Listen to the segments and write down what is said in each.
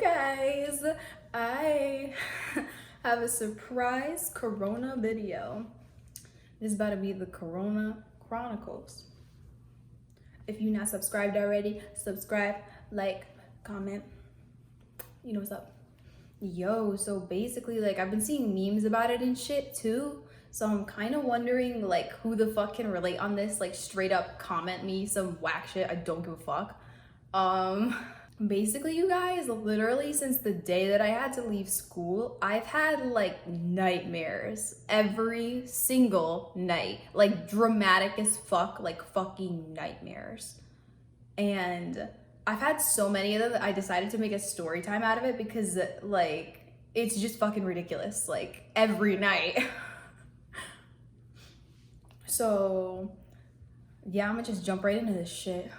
guys, I have a surprise Corona video. This is about to be the Corona Chronicles. If you're not subscribed already, subscribe, like, comment. You know what's up. Yo, so basically, like, I've been seeing memes about it and shit too. So I'm kind of wondering, like, who the fuck can relate on this? Like, straight up comment me some whack shit. I don't give a fuck. Basically, you guys, literally since the day that I had to leave school, I've had like nightmares every single night, like dramatic as fuck, like fucking nightmares. And I've had so many of them that I decided to make a story time out of it because like it's just fucking ridiculous, like every night. So yeah, I'm gonna just jump right into this shit.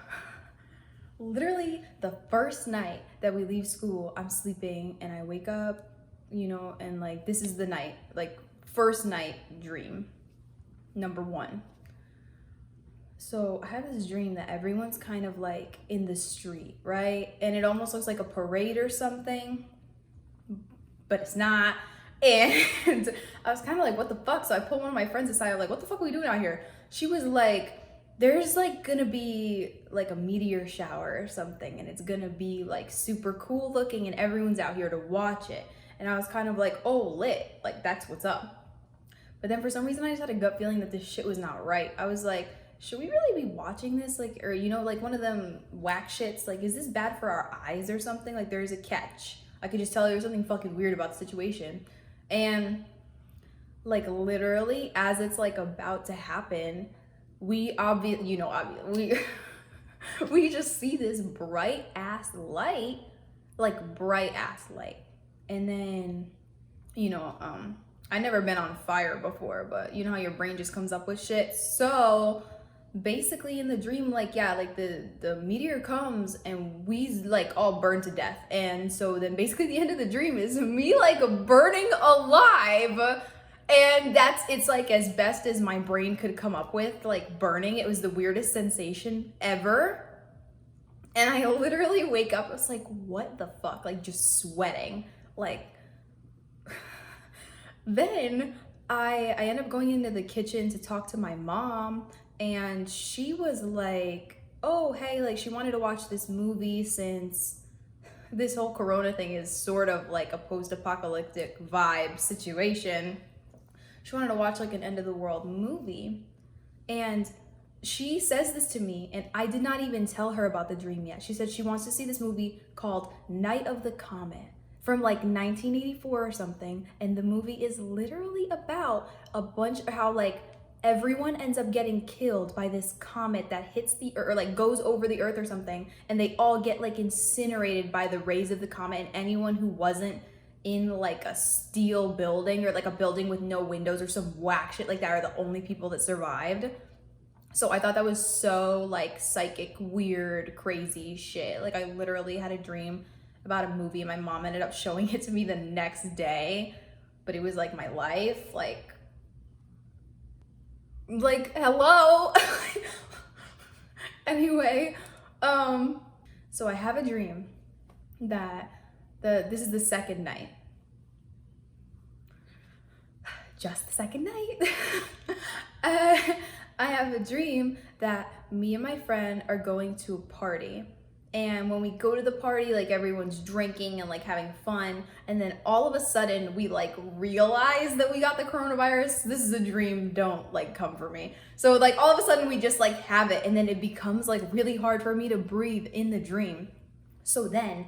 Literally the first night that we leave school, I'm sleeping and I wake up, you know, and like this is the night, like first night dream, number one. So I have this dream that everyone's kind of like in the street, right? And it almost looks like a parade or something, but it's not. And I was kind of like, what the fuck? So I pulled one of my friends aside. I'm like, what the fuck are we doing out here? She was like, there's like gonna be like a meteor shower or something, and it's gonna be like super cool looking, and everyone's out here to watch it. And I was kind of like, oh, lit, like that's what's up. But then for some reason, I just had a gut feeling that this shit was not right. I was like, should we really be watching this? Like, or you know, like one of them whack shits, like, is this bad for our eyes or something? Like, there's a catch. I could just tell there was something fucking weird about the situation. And like literally as it's like about to happen, we obviously we just see this bright ass light, and then I never been on fire before, but you know how your brain just comes up with shit. So basically in the dream, like, yeah, like the meteor comes and we like all burn to death. And so then basically the end of the dream is me like burning alive. And it's like as best as my brain could come up with, like burning. It was the weirdest sensation ever. And I literally wake up, I was like, what the fuck? Like just sweating. Like, then I end up going into the kitchen to talk to my mom, and she was like, oh, hey, like she wanted to watch this movie since this whole Corona thing is sort of like a post-apocalyptic vibe situation. She wanted to watch like an end of the world movie. And she says this to me, and I did not even tell her about the dream yet. She said she wants to see this movie called Night of the Comet from like 1984 or something. And the movie is literally about a bunch of how like everyone ends up getting killed by this comet that hits the earth, or like goes over the earth or something. And they all get like incinerated by the rays of the comet. And anyone who wasn't in like a steel building or like a building with no windows or some whack shit like that are the only people that survived. So I thought that was so like psychic, weird, crazy shit. Like I literally had a dream about a movie and my mom ended up showing it to me the next day, but it was like my life, like hello. Anyway, so I have a dream that this is the second night. Just the second night. I have a dream that me and my friend are going to a party. And when we go to the party, like everyone's drinking and like having fun. And then all of a sudden we like realize that we got the coronavirus. This is a dream, don't like come for me. So like all of a sudden we just like have it, and then it becomes like really hard for me to breathe in the dream. So then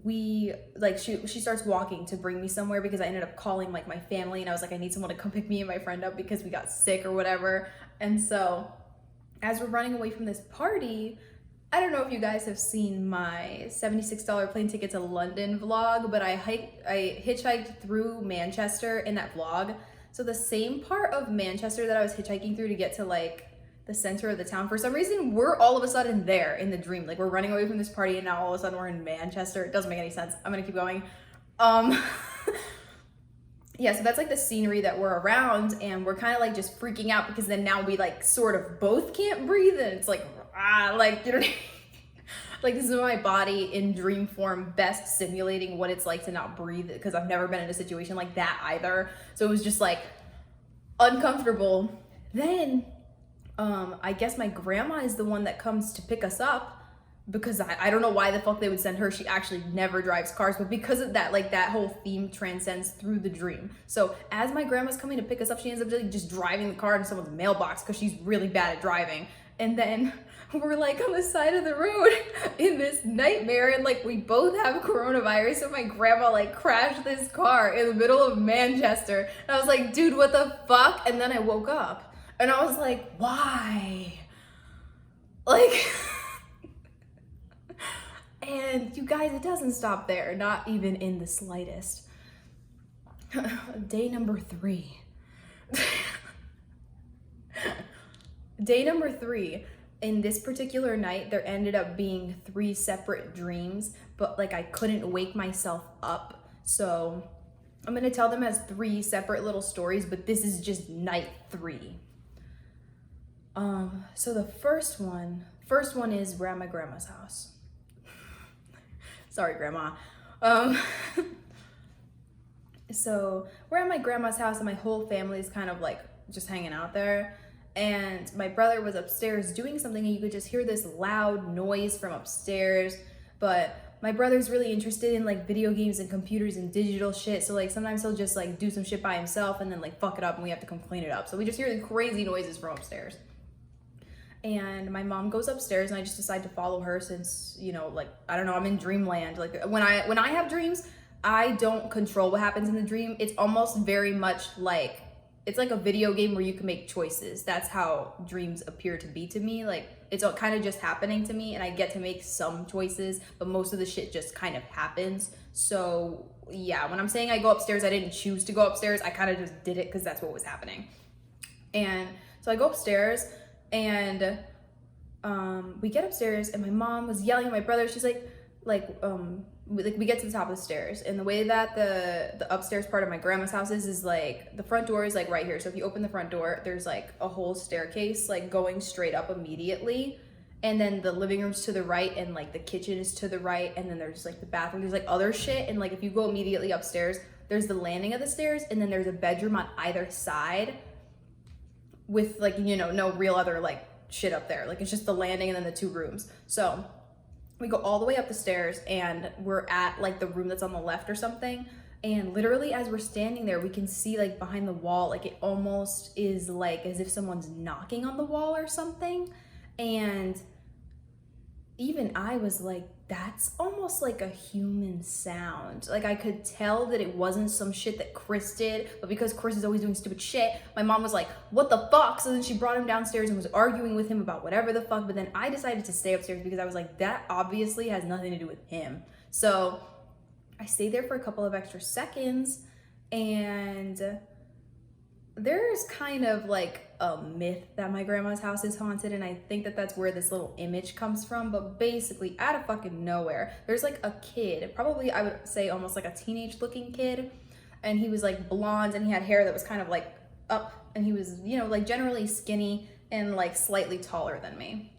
we like she starts walking to bring me somewhere because I ended up calling like my family, and I was like, I need someone to come pick me and my friend up because we got sick or whatever. And so as we're running away from this party, I don't know if you guys have seen my $76 plane ticket to London vlog, but I hitchhiked through Manchester in that vlog. So the same part of Manchester that I was hitchhiking through to get to like the center of the town, for some reason we're all of a sudden there in the dream. Like we're running away from this party and now all of a sudden we're in Manchester. It doesn't make any sense. I'm gonna keep going. Yeah, so that's like the scenery that we're around, and we're kind of like just freaking out because then now we like sort of both can't breathe, and it's like like, you know what I mean? Like, this is my body in dream form best simulating what it's like to not breathe, because I've never been in a situation like that either. So it was just like uncomfortable. Then I guess my grandma is the one that comes to pick us up, because I don't know why the fuck they would send her. She actually never drives cars, but because of that, like, that whole theme transcends through the dream. So as my grandma's coming to pick us up, she ends up just driving the car into someone's mailbox because she's really bad at driving. And then we're like on the side of the road in this nightmare, and like we both have coronavirus. So my grandma like crashed this car in the middle of Manchester. And I was like, dude, what the fuck? And then I woke up and I was like, why? Like, and you guys, it doesn't stop there, not even in the slightest. Day number 3. Day number 3, in this particular night, there ended up being 3 separate dreams, but like I couldn't wake myself up. So I'm gonna tell them as 3 separate little stories, but this is just night 3. So the first one is we're at my grandma's house. Sorry, Grandma. So we're at my grandma's house and my whole family is kind of like just hanging out there. And my brother was upstairs doing something, and you could just hear this loud noise from upstairs. But my brother's really interested in like video games and computers and digital shit. So like sometimes he'll just like do some shit by himself and then like fuck it up and we have to come clean it up. So we just hear the crazy noises from upstairs. And my mom goes upstairs and I just decide to follow her since, you know, like, I don't know, I'm in dreamland. Like when I have dreams, I don't control what happens in the dream. It's almost very much like, it's like a video game where you can make choices. That's how dreams appear to be to me. Like, it's all kind of just happening to me and I get to make some choices, but most of the shit just kind of happens. So yeah, when I'm saying I go upstairs, I didn't choose to go upstairs. I kind of just did it because that's what was happening. And so I go upstairs and we get upstairs and my mom was yelling at my brother. She's like we get to the top of the stairs, and the way that the upstairs part of my grandma's house is like the front door is like right here. So if you open the front door, there's like a whole staircase like going straight up immediately, and then the living room's to the right and like the kitchen is to the right, and then there's like the bathroom, there's like other shit, and like if you go immediately upstairs, there's the landing of the stairs, and then there's a bedroom on either side with like, you know, no real other like shit up there. Like it's just the landing and then the 2 rooms. So we go all the way up the stairs and we're at like the room that's on the left or something. And literally as we're standing there, we can see like behind the wall, like it almost is like as if someone's knocking on the wall or something. And even I was like, that's almost like a human sound. Like I could tell that it wasn't some shit that Chris did, but because Chris is always doing stupid shit, my mom was like, what the fuck? So then she brought him downstairs and was arguing with him about whatever the fuck, but then I decided to stay upstairs because I was like, that obviously has nothing to do with him. So I stayed there for a couple of extra seconds, and there's kind of like a myth that my grandma's house is haunted, and I think that that's where this little image comes from. But basically out of fucking nowhere, there's like a kid, probably I would say almost like a teenage looking kid, and he was like blonde and he had hair that was kind of like up, and he was, you know, like generally skinny and like slightly taller than me.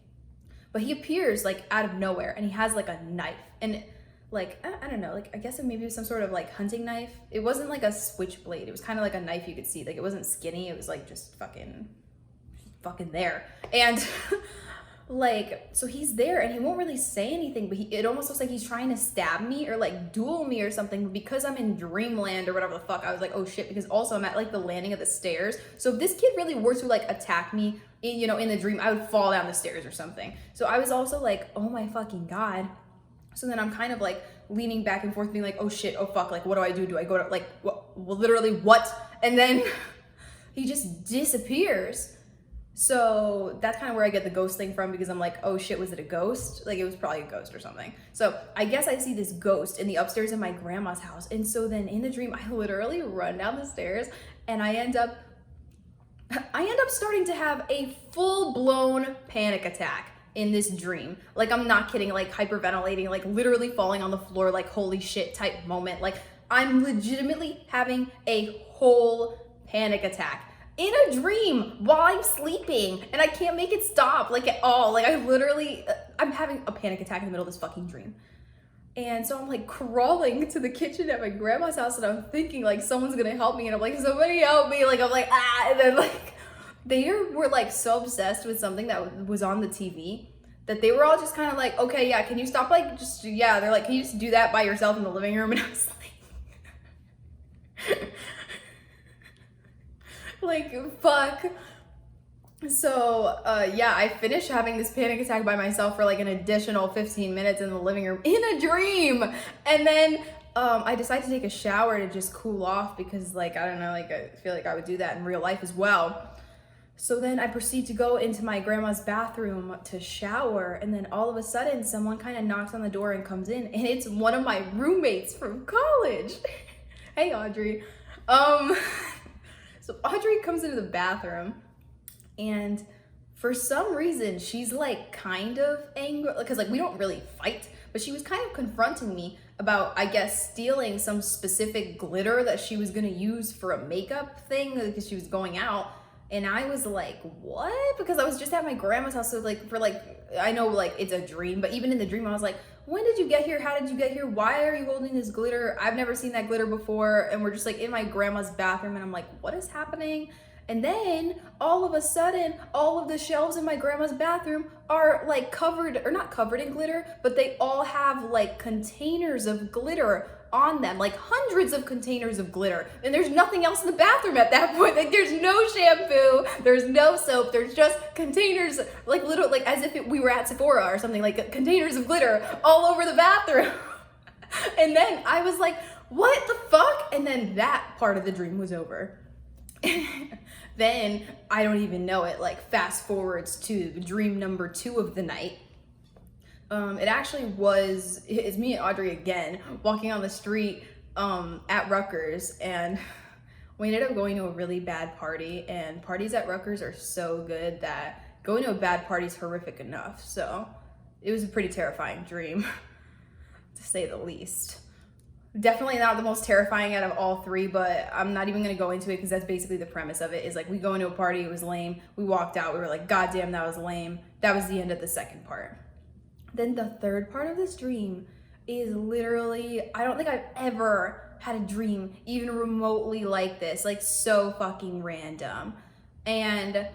But he appears like out of nowhere and he has like a knife, and like, I don't know, like I guess maybe it was some sort of like hunting knife. It wasn't like a switchblade. It was kind of like a knife you could see. Like it wasn't skinny. It was like just fucking there. And like, so he's there and he won't really say anything, but it almost looks like he's trying to stab me or like duel me or something. But because I'm in dreamland or whatever the fuck, I was like, oh shit, because also I'm at like the landing of the stairs. So if this kid really were to like attack me, you know, in the dream, I would fall down the stairs or something. So I was also like, oh my fucking God. So then I'm kind of like leaning back and forth being like, oh shit, oh fuck, like what do I do? Do I go to like, what, well, literally what? And then he just disappears. So that's kind of where I get the ghost thing from, because I'm like, oh shit, was it a ghost? Like it was probably a ghost or something. So I guess I see this ghost in the upstairs of my grandma's house. And so then in the dream, I literally run down the stairs and I end up starting to have a full-blown panic attack in this dream. Like I'm not kidding, like hyperventilating, like literally falling on the floor, like holy shit type moment. Like I'm legitimately having a whole panic attack in a dream while I'm sleeping, and I can't make it stop like at all. Like I literally, I'm having a panic attack in the middle of this fucking dream. And so I'm like crawling to the kitchen at my grandma's house, and I'm thinking like someone's gonna help me, and I'm like, somebody help me, like I'm like, ah. And then like they were like so obsessed with something that was on the TV that they were all just kind of like, okay, yeah, can you stop, like, just, yeah, they're like, can you just do that by yourself in the living room? And I was like fuck. So yeah, I finished having this panic attack by myself for like an additional 15 minutes in the living room in a dream. And then I decided to take a shower to just cool off because, like, I don't know, like I feel like I would do that in real life as well. So then I proceed to go into my grandma's bathroom to shower, and then all of a sudden someone kind of knocks on the door and comes in, and it's one of my roommates from college. Hey, Audrey. So Audrey comes into the bathroom, and for some reason she's like kind of angry, because like we don't really fight, but she was kind of confronting me about, I guess, stealing some specific glitter that she was gonna use for a makeup thing because she was going out. And I was like, what? Because I was just at my grandma's house, so like for like, I know like it's a dream, but even in the dream I was like, when did you get here? How did you get here? Why are you holding this glitter? I've never seen that glitter before. And we're just like in my grandma's bathroom, and I'm like, what is happening? And then all of a sudden, all of the shelves in my grandma's bathroom are like covered, or not covered in glitter, but they all have like containers of glitter on them, like hundreds of containers of glitter. And there's nothing else in the bathroom at that point. Like there's no shampoo, there's no soap, there's just containers, like little, like as if we were at Sephora or something, like containers of glitter all over the bathroom. And then I was like, what the fuck? And then that part of the dream was over. Then I don't even know it, like fast forwards to dream number 2 of the night. It actually it's me and Audrey again walking on the street at Rutgers, and we ended up going to a really bad party, and parties at Rutgers are so good that going to a bad party is horrific enough. So it was a pretty terrifying dream, to say the least. Definitely not the most terrifying out of all 3, but I'm not even gonna go into it because that's basically the premise of it, is like we go into a party, it was lame, we walked out, we were like, God damn, that was lame. That was the end of the second part. Then the third part of this dream is literally, I don't think I've ever had a dream even remotely like this, like so fucking random. And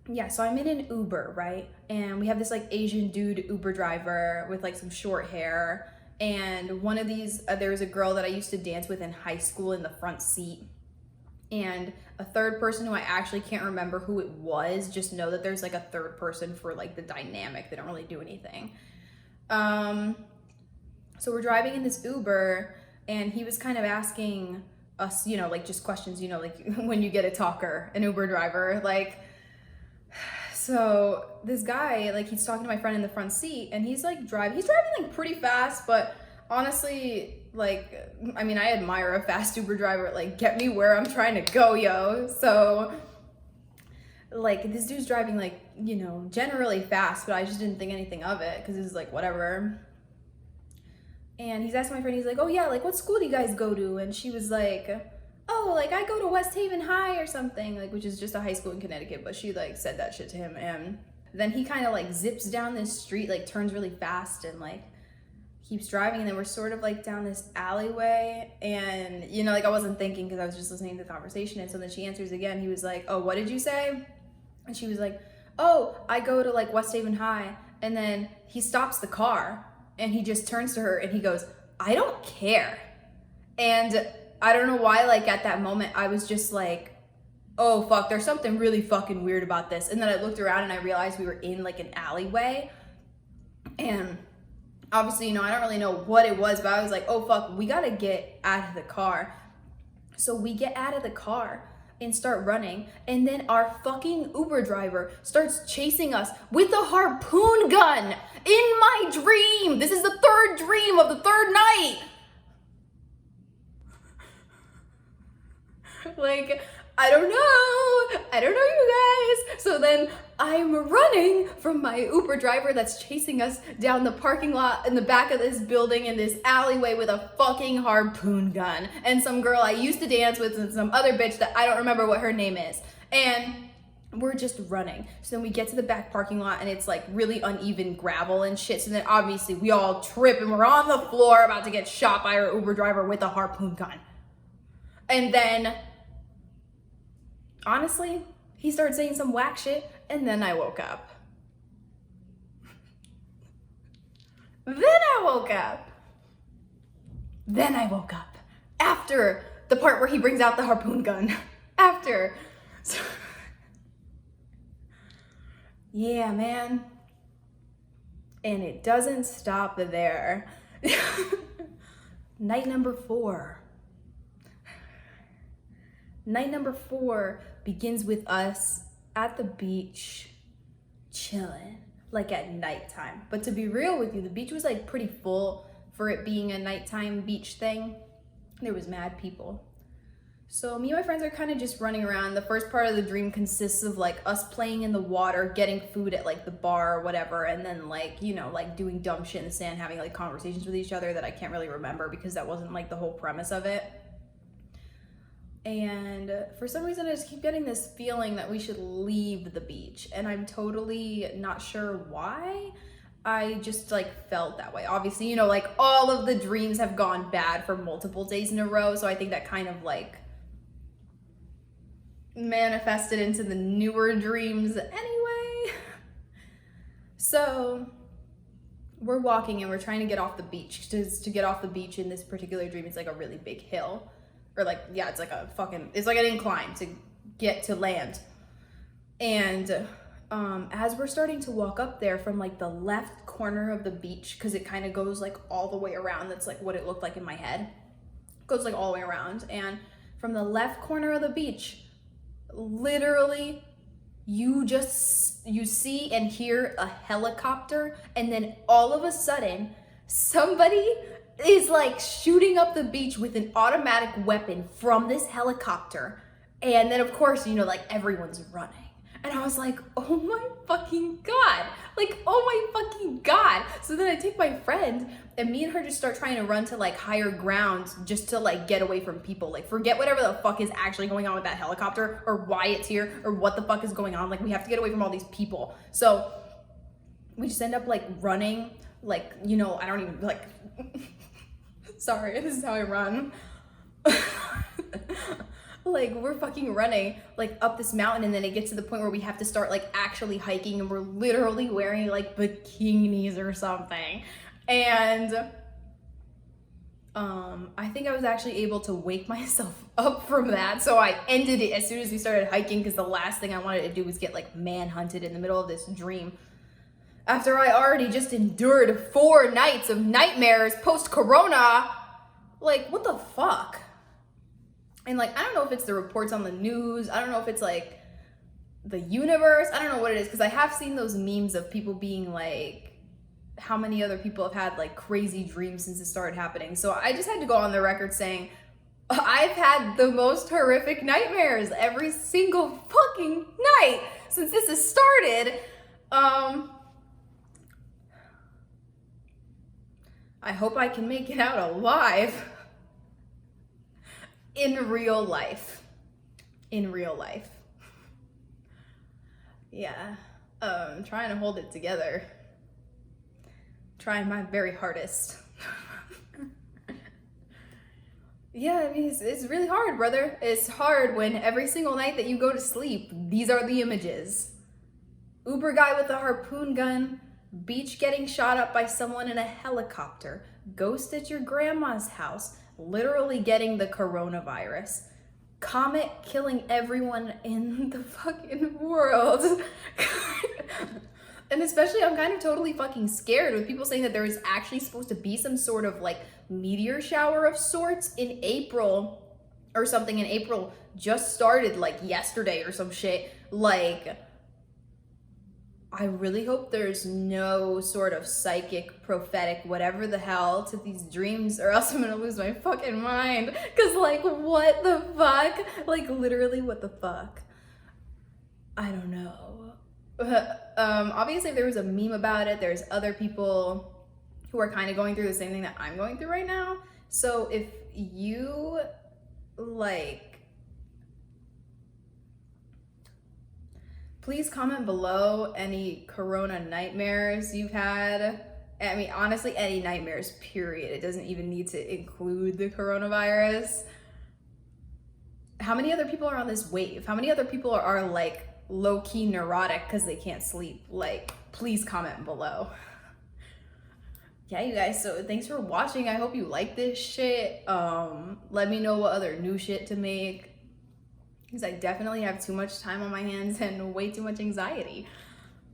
yeah, so I'm in an Uber, right? And we have this like Asian dude Uber driver with like some short hair. And one of these, there was a girl that I used to dance with in high school in the front seat. And a third person who I actually can't remember who it was, just know that there's like a third person for like the dynamic. They don't really do anything. So we're driving in this Uber, and he was kind of asking us, you know, like just questions, you know, like when you get a talker, an Uber driver, like, so this guy, like he's talking to my friend in the front seat, and he's driving like pretty fast, but honestly, like, I mean, I admire a fast Uber driver, like, get me where I'm trying to go, yo. So, like, this dude's driving, like, you know, generally fast, but I just didn't think anything of it, because it was, like, whatever. And he's asking my friend, he's like, oh, yeah, like, what school do you guys go to? And she was like, oh, like, I go to West Haven High or something, like, which is just a high school in Connecticut, but she, like, said that shit to him, and then he kind of, like, zips down this street, like, turns really fast, and, like, keeps driving, and then we're sort of like down this alleyway, and you know, like I wasn't thinking because I was just listening to the conversation, and so then she answers again. He was like, oh, what did you say? And she was like, oh, I go to like West Haven High. And then he stops the car, and he just turns to her and he goes, I don't care. And I don't know why, like at that moment I was just like, oh fuck, there's something really fucking weird about this. And then I looked around and I realized we were in like an alleyway, and obviously, you know, I don't really know what it was, but I was like, oh fuck, we gotta get out of the car. So we get out of the car and start running, and then our fucking Uber driver starts chasing us with a harpoon gun in my dream. This is the third dream of the third night. Like, I don't know, you guys. So then I'm running from my Uber driver that's chasing us down the parking lot in the back of this building in this alleyway with a fucking harpoon gun, and some girl I used to dance with, and some other bitch that I don't remember what her name is. And we're just running. So then we get to the back parking lot and it's like really uneven gravel and shit. So then obviously we all trip and we're on the floor about to get shot by our Uber driver with a harpoon gun. And then, honestly, he started saying some whack shit and then I woke up. Then I woke up. After the part where he brings out the harpoon gun. After. So, yeah, man. And it doesn't stop there. Night number 4. Night number 4 begins with us at the beach, chilling, like at nighttime. But to be real with you, the beach was like pretty full for it being a nighttime beach thing. There was mad people. So me and my friends are kind of just running around. The first part of the dream consists of like us playing in the water, getting food at like the bar or whatever, and then like, you know, like doing dumb shit in the sand, having like conversations with each other that I can't really remember because that wasn't like the whole premise of it. And for some reason, I just keep getting this feeling that we should leave the beach. And I'm totally not sure why. I just like felt that way. Obviously, you know, like all of the dreams have gone bad for multiple days in a row. So I think that kind of like manifested into the newer dreams anyway. So we're walking and we're trying to get off the beach. To get off the beach in this particular dream, it's like a really big hill. Or like, yeah, it's like an incline to get to land. And as we're starting to walk up there from like the left corner of the beach, because it kind of goes like all the way around, that's like what it looked like in my head. It goes like all the way around. And from the left corner of the beach, literally, you see and hear a helicopter, and then all of a sudden, somebody is like shooting up the beach with an automatic weapon from this helicopter. And then of course, you know, like everyone's running. And I was like, oh my fucking God. Like, oh my fucking God. So then I take my friend and me and her just start trying to run to like higher ground just to like get away from people. Like forget whatever the fuck is actually going on with that helicopter or why it's here or what the fuck is going on. Like we have to get away from all these people. So we just end up like running, like, you know, I don't even like, sorry, this is how I run. Like we're fucking running like up this mountain, and then it gets to the point where we have to start like actually hiking, and we're literally wearing like bikinis or something. And I think I was actually able to wake myself up from that, so I ended it as soon as we started hiking, because the last thing I wanted to do was get like manhunted in the middle of this dream after I already just endured 4 nights of nightmares post-corona. Like, what the fuck? And like, I don't know if it's the reports on the news. I don't know if it's like the universe. I don't know what it is, because I have seen those memes of people being like, how many other people have had like crazy dreams since it started happening. So I just had to go on the record saying, I've had the most horrific nightmares every single fucking night since this has started. I hope I can make it out alive. In real life. Yeah. Trying to hold it together. Trying my very hardest. Yeah, I mean, it's really hard, brother. It's hard when every single night that you go to sleep, these are the images. Uber guy with a harpoon gun, beach getting shot up by someone in a helicopter, ghost at your grandma's house, literally getting the coronavirus, comet killing everyone in the fucking world. And especially, I'm kind of totally fucking scared with people saying that there is actually supposed to be some sort of like meteor shower of sorts in April or something. In April just started like yesterday or some shit. Like, I really hope there's no sort of psychic, prophetic, whatever the hell to these dreams, or else I'm gonna lose my fucking mind. Cause like, what the fuck? Like literally, what the fuck? I don't know. Obviously if there was a meme about it, there's other people who are kind of going through the same thing that I'm going through right now. So if you like, Please comment below any corona nightmares you've had. I mean, honestly, any nightmares, period. It doesn't even need to include the coronavirus. How many other people are on this wave? How many other people are like low-key neurotic because they can't sleep? Like, please comment below. Yeah, you guys, so thanks for watching. I hope you like this shit. Let me know what other new shit to make, because I definitely have too much time on my hands and way too much anxiety.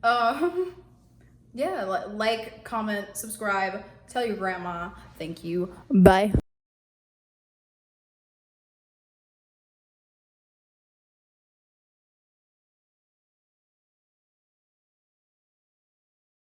Yeah, like, comment, subscribe, tell your grandma. Thank you. Bye.